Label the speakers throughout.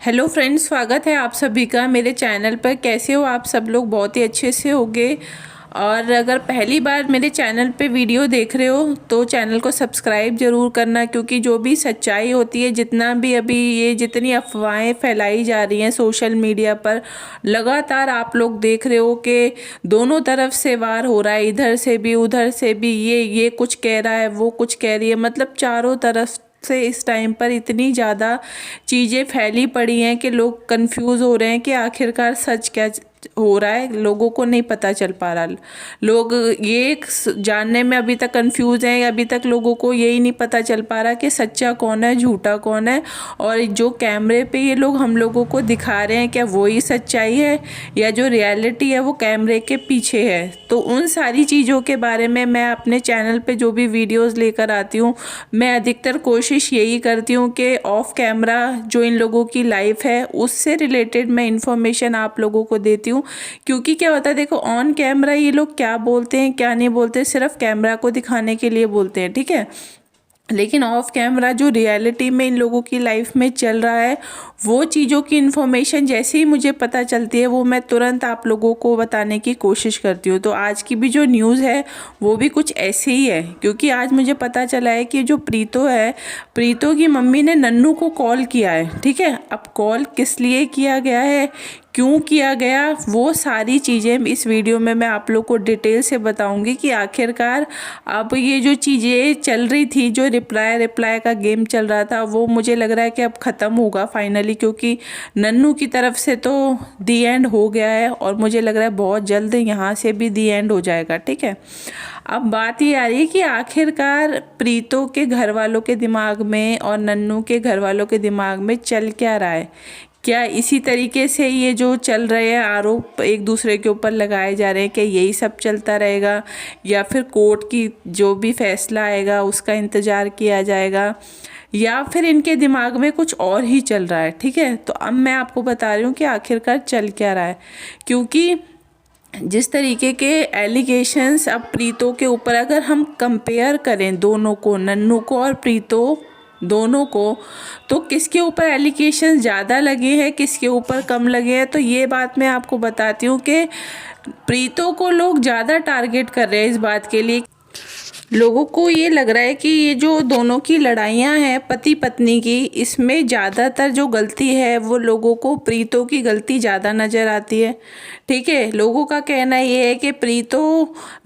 Speaker 1: Hello friends, स्वागत है आप सभी का मेरे चैनल पर। कैसे हो आप सब लोग? बहुत ही अच्छे से होंगे। और अगर पहली बार मेरे चैनल पे वीडियो देख रहे हो तो चैनल को सब्सक्राइब ज़रूर करना, क्योंकि जो भी सच्चाई होती है, जितना भी अभी ये जितनी अफवाहें फैलाई जा रही हैं सोशल मीडिया पर, लगातार आप लोग देख रहे हो कि दोनों तरफ से वार हो रहा है, इधर से भी उधर से भी। ये कुछ कह रहा है, वो कुछ कह रही है, मतलब चारों तरफ से इस टाइम पर इतनी ज़्यादा चीज़ें फैली पड़ी हैं कि लोग कंफ्यूज हो रहे हैं कि आखिरकार सच क्या हो रहा है। लोगों को नहीं पता चल पा रहा। लोग ये जानने में अभी तक कंफ्यूज हैं। अभी तक लोगों को यही नहीं पता चल पा रहा कि सच्चा कौन है, झूठा कौन है। और जो कैमरे पे ये लोग हम लोगों को दिखा रहे हैं, क्या वही सच्चाई है या जो रियलिटी है वो कैमरे के पीछे है। तो उन सारी चीज़ों के बारे में मैं अपने चैनल पे जो भी वीडियोस लेकर आती हूँ, मैं अधिकतर कोशिश यही करती हूँ कि ऑफ कैमरा जो इन लोगों की लाइफ है उससे रिलेटेड मैं इन्फॉर्मेशन आप लोगों को देती हूँ। क्योंकि क्या होता है, देखो, ऑन कैमरा ये लोग क्या बोलते हैं क्या नहीं बोलते, सिर्फ कैमरा को दिखाने के लिए बोलते हैं, ठीक है। लेकिन ऑफ कैमरा जो रियलिटी में इन लोगों की लाइफ में चल रहा है, वो चीज़ों की इन्फॉर्मेशन जैसे ही मुझे पता चलती है वो मैं तुरंत आप लोगों को बताने की कोशिश करती हूँ। तो आज की भी जो न्यूज़ है वो भी कुछ ऐसे ही है, क्योंकि आज मुझे पता चला है कि जो प्रीतो है, प्रीतो की मम्मी ने नन्नू को कॉल किया है, ठीक है। अब कॉल किस लिए किया गया है, क्यों किया गया, वो सारी चीज़ें इस वीडियो में मैं आप लोग को डिटेल से बताऊंगी कि आखिरकार अब ये जो चीज़ें चल रही थी, जो रिप्लाई का गेम चल रहा था, वो मुझे लग रहा है कि अब ख़त्म होगा फाइनली। क्योंकि नन्नू की तरफ से तो दी एंड हो गया है और मुझे लग रहा है बहुत जल्द यहाँ से भी दी एंड हो जाएगा, ठीक है। अब बात ये आ रही है कि आखिरकार प्रीतो के घर वालों के दिमाग में और नन्नू के घर वालों के दिमाग में चल क्या रहा है। क्या इसी तरीके से ये जो चल रहे हैं आरोप एक दूसरे के ऊपर लगाए जा रहे हैं कि यही सब चलता रहेगा, या फिर कोर्ट की जो भी फैसला आएगा उसका इंतज़ार किया जाएगा, या फिर इनके दिमाग में कुछ और ही चल रहा है, ठीक है। तो अब मैं आपको बता रही हूँ कि आखिरकार चल क्या रहा है। क्योंकि जिस तरीके के एलिगेशंस अब प्रीतो के ऊपर अगर हम कंपेयर करें दोनों को, नन्नू को और प्रीतो दोनों को, तो किसके ऊपर एलिगेशन ज़्यादा लगे हैं, किसके ऊपर कम लगे हैं, तो ये बात मैं आपको बताती हूँ कि प्रीतो को लोग ज़्यादा टारगेट कर रहे हैं इस बात के लिए। लोगों को ये लग रहा है कि ये जो दोनों की लड़ाइयाँ हैं पति पत्नी की, इसमें ज़्यादातर जो गलती है वो लोगों को प्रीतो की गलती ज़्यादा नज़र आती है, ठीक है। लोगों का कहना ये है कि प्रीतो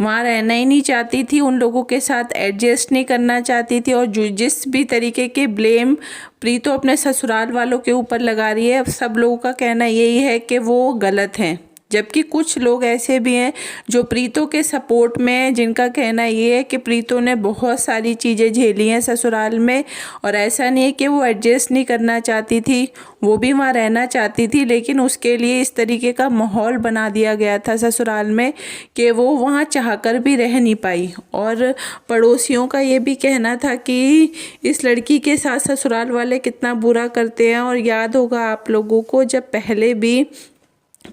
Speaker 1: वहाँ रहना ही नहीं चाहती थी, उन लोगों के साथ एडजस्ट नहीं करना चाहती थी, और जो जिस भी तरीके के ब्लेम प्रीतो अपने ससुराल वालों के ऊपर लगा रही है, सब लोगों का कहना यही है कि वो गलत हैं। जबकि कुछ लोग ऐसे भी हैं जो प्रीतो के सपोर्ट में हैं, जिनका कहना ये है कि प्रीतो ने बहुत सारी चीज़ें झेली हैं ससुराल में, और ऐसा नहीं है कि वो एडजस्ट नहीं करना चाहती थी, वो भी वहाँ रहना चाहती थी, लेकिन उसके लिए इस तरीके का माहौल बना दिया गया था ससुराल में कि वो वहाँ चाहकर भी रह नहीं पाई। और पड़ोसियों का ये भी कहना था कि इस लड़की के साथ ससुराल वाले कितना बुरा करते हैं। और याद होगा आप लोगों को, जब पहले भी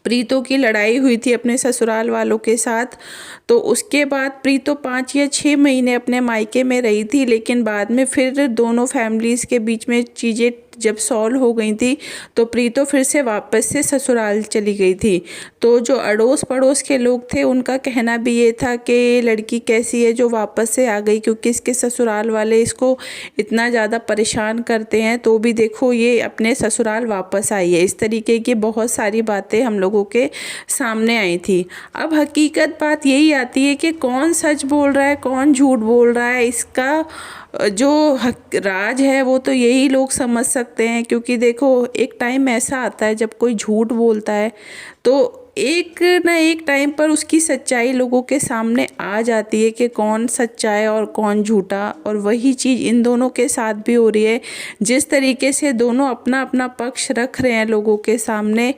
Speaker 1: प्रीतो की लड़ाई हुई थी अपने ससुराल वालों के साथ, तो उसके बाद प्रीतो 5 या 6 महीने अपने मायके में रही थी, लेकिन बाद में फिर दोनों फैमिलीज़ के बीच में चीज़ें जब सॉल्व हो गई थी तो प्रीतो फिर से वापस से ससुराल चली गई थी। तो जो अड़ोस पड़ोस के लोग थे उनका कहना भी ये था कि लड़की कैसी है जो वापस से आ गई, क्योंकि इसके ससुराल वाले इसको इतना ज़्यादा परेशान करते हैं, तो भी देखो ये अपने ससुराल वापस आई है। इस तरीके की बहुत सारी बातें हम लोगों के सामने आई थी। अब हकीकत बात यही आती है कि कौन सच बोल रहा है कौन झूठ बोल रहा है, इसका जो राज है वो तो यही लोग समझ सकते हैं। क्योंकि देखो, एक टाइम ऐसा आता है जब कोई झूठ बोलता है तो एक ना एक टाइम पर उसकी सच्चाई लोगों के सामने आ जाती है कि कौन सच्चा है और कौन झूठा। और वही चीज़ इन दोनों के साथ भी हो रही है। जिस तरीके से दोनों अपना अपना पक्ष रख रहे हैं लोगों के सामने,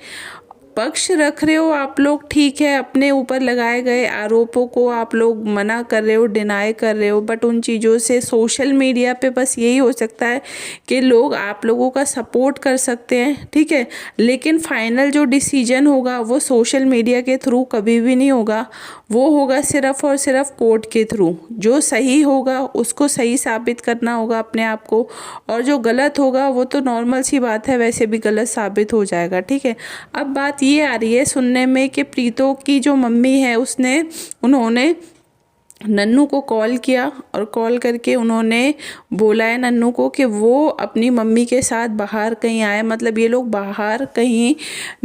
Speaker 1: पक्ष रख रहे हो आप लोग, ठीक है, अपने ऊपर लगाए गए आरोपों को आप लोग मना कर रहे हो, डिनाई कर रहे हो, बट उन चीज़ों से सोशल मीडिया पे बस यही हो सकता है कि लोग आप लोगों का सपोर्ट कर सकते हैं, ठीक है, लेकिन फाइनल जो डिसीजन होगा वो सोशल मीडिया के थ्रू कभी भी नहीं होगा, वो होगा सिर्फ़ और सिर्फ कोर्ट के थ्रू। जो सही होगा उसको सही साबित करना होगा अपने आप को, और जो गलत होगा वो तो नॉर्मल सी बात है, वैसे भी गलत साबित हो जाएगा, ठीक है। अब बात ये आ रही है सुनने में कि प्रीतो की जो मम्मी है उन्होंने नन्नू को कॉल किया, और कॉल करके उन्होंने बोला है नन्नू को कि वो अपनी मम्मी के साथ बाहर कहीं आए, मतलब ये लोग बाहर कहीं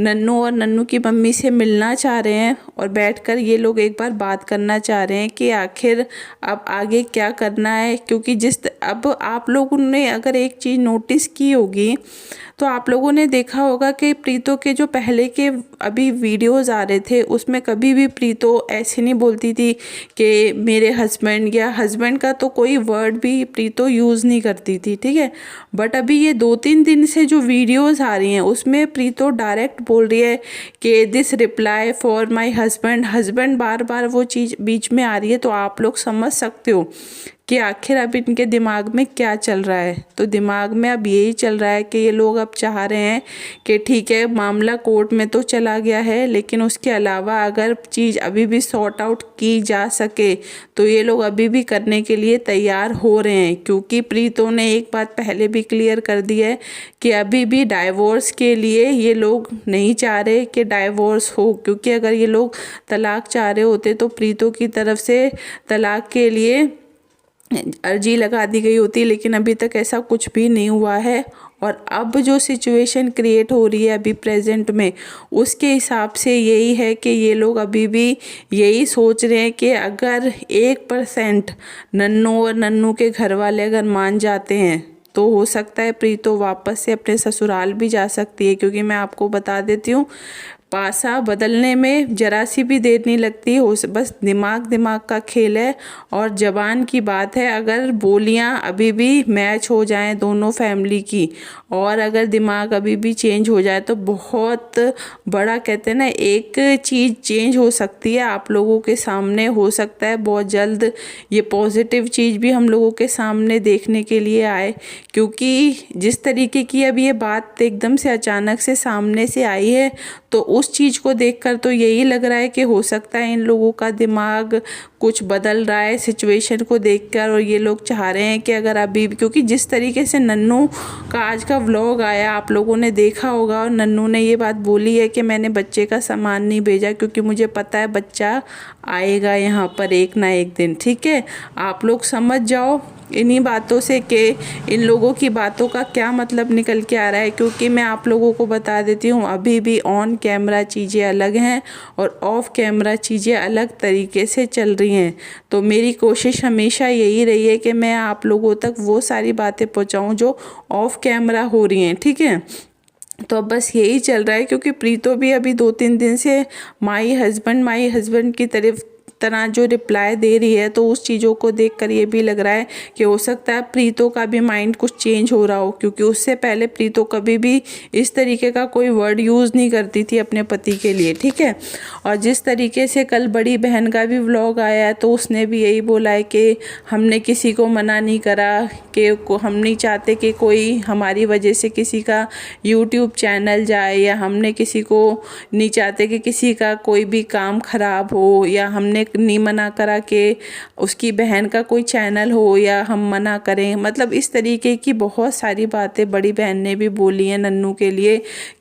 Speaker 1: नन्नू और नन्नू की मम्मी से मिलना चाह रहे हैं, और बैठकर ये लोग एक बार बात करना चाह रहे हैं कि आखिर अब आगे क्या करना है। क्योंकि अब आप लोगों ने अगर एक चीज़ नोटिस की होगी तो आप लोगों ने देखा होगा कि प्रीतो के जो पहले के अभी वीडियोज़ आ रहे थे उसमें कभी भी प्रीतो ऐसे नहीं बोलती थी कि मेरे हस्बैंड, या हस्बैंड का तो कोई वर्ड भी प्रीतो यूज़ नहीं करती थी, ठीक है। बट अभी ये 2-3 दिन से जो वीडियोज़ आ रही हैं उसमें प्रीतो डायरेक्ट बोल रही है कि this reply for my husband बार बार वो चीज़ बीच में आ रही है। तो आप लोग समझ सकते हो कि आखिर अब इनके दिमाग में क्या चल रहा है। तो दिमाग में अब यही चल रहा है कि ये लोग अब चाह रहे हैं कि ठीक है, मामला कोर्ट में तो चला गया है, लेकिन उसके अलावा अगर चीज़ अभी भी सॉर्ट आउट की जा सके तो ये लोग अभी भी करने के लिए तैयार हो रहे हैं। क्योंकि प्रीतो ने एक बात पहले भी क्लियर कर दी है कि अभी भी डाइवोर्स के लिए ये लोग नहीं चाह रहे कि डाइवोर्स हो, क्योंकि अगर ये लोग तलाक चाह रहे होते तो प्रीतो की तरफ से तलाक के लिए अर्जी लगा दी गई होती, लेकिन अभी तक ऐसा कुछ भी नहीं हुआ है। और अब जो सिचुएशन क्रिएट हो रही है अभी प्रेजेंट में, उसके हिसाब से यही है कि ये लोग अभी भी यही सोच रहे हैं कि अगर 1% नन्नू और नन्नू के घर वाले अगर मान जाते हैं तो हो सकता है प्रीतो वापस से अपने ससुराल भी जा सकती है। क्योंकि मैं आपको बता देती हूँ, पासा बदलने में जरा सी भी देर नहीं लगती, हो बस दिमाग का खेल है और ज़बान की बात है। अगर बोलियां अभी भी मैच हो जाएं दोनों फैमिली की, और अगर दिमाग अभी भी चेंज हो जाए तो बहुत बड़ा, कहते हैं ना, एक चीज़ चेंज हो सकती है आप लोगों के सामने। हो सकता है बहुत जल्द ये पॉजिटिव चीज़ भी हम लोगों के सामने देखने के लिए आए। क्योंकि जिस तरीके की अब ये बात एकदम से अचानक से सामने से आई है, तो उस चीज़ को देखकर तो यही लग रहा है कि हो सकता है इन लोगों का दिमाग कुछ बदल रहा है सिचुएशन को देखकर, और ये लोग चाह रहे हैं कि अगर अभी, क्योंकि जिस तरीके से नन्नू का आज का व्लॉग आया आप लोगों ने देखा होगा, और नन्नू ने ये बात बोली है कि मैंने बच्चे का सामान नहीं भेजा क्योंकि मुझे पता है बच्चा आएगा यहाँ पर एक ना एक दिन, ठीक है। आप लोग समझ जाओ इन्हीं बातों से कि इन लोगों की बातों का क्या मतलब निकल के आ रहा है। क्योंकि मैं आप लोगों को बता देती हूँ, अभी भी ऑन कैमरा चीज़ें अलग हैं और ऑफ कैमरा चीज़ें अलग तरीके से चल रही हैं। तो मेरी कोशिश हमेशा यही रही है कि मैं आप लोगों तक वो सारी बातें पहुँचाऊँ जो ऑफ कैमरा हो रही हैं, ठीक है। तो अब बस यही चल रहा है। क्योंकि प्रीतो भी अभी 2-3 दिन से माई हस्बैंड की तरह जो रिप्लाई दे रही है, तो उस चीज़ों को देखकर ये भी लग रहा है कि हो सकता है प्रीतो का भी माइंड कुछ चेंज हो रहा हो। क्योंकि उससे पहले प्रीतो कभी भी इस तरीके का कोई वर्ड यूज़ नहीं करती थी अपने पति के लिए, ठीक है। और जिस तरीके से कल बड़ी बहन का भी व्लॉग आया है, तो उसने भी यही बोला है कि हमने किसी को मना नहीं करा, कि हम नहीं चाहते कि कोई हमारी वजह से किसी का यूट्यूब चैनल जाए, या हमने किसी को नहीं चाहते कि किसी का कोई भी काम ख़राब हो, या हमने नहीं मना करा कि उसकी बहन का कोई चैनल हो या हम मना करें। मतलब इस तरीके की बहुत सारी बातें बड़ी बहन ने भी बोली हैं नन्नू के लिए,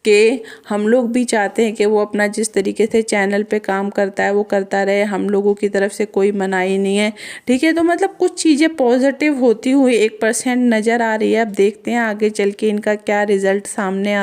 Speaker 1: कि हम लोग भी चाहते हैं कि वो अपना जिस तरीके से चैनल पे काम करता है वो करता रहे, हम लोगों की तरफ से कोई मनाही नहीं है, ठीक है। तो मतलब कुछ चीज़ें पॉजिटिव होती हुई 1% नज़र आ रही है। अब देखते हैं आगे चल के इनका क्या रिज़ल्ट सामने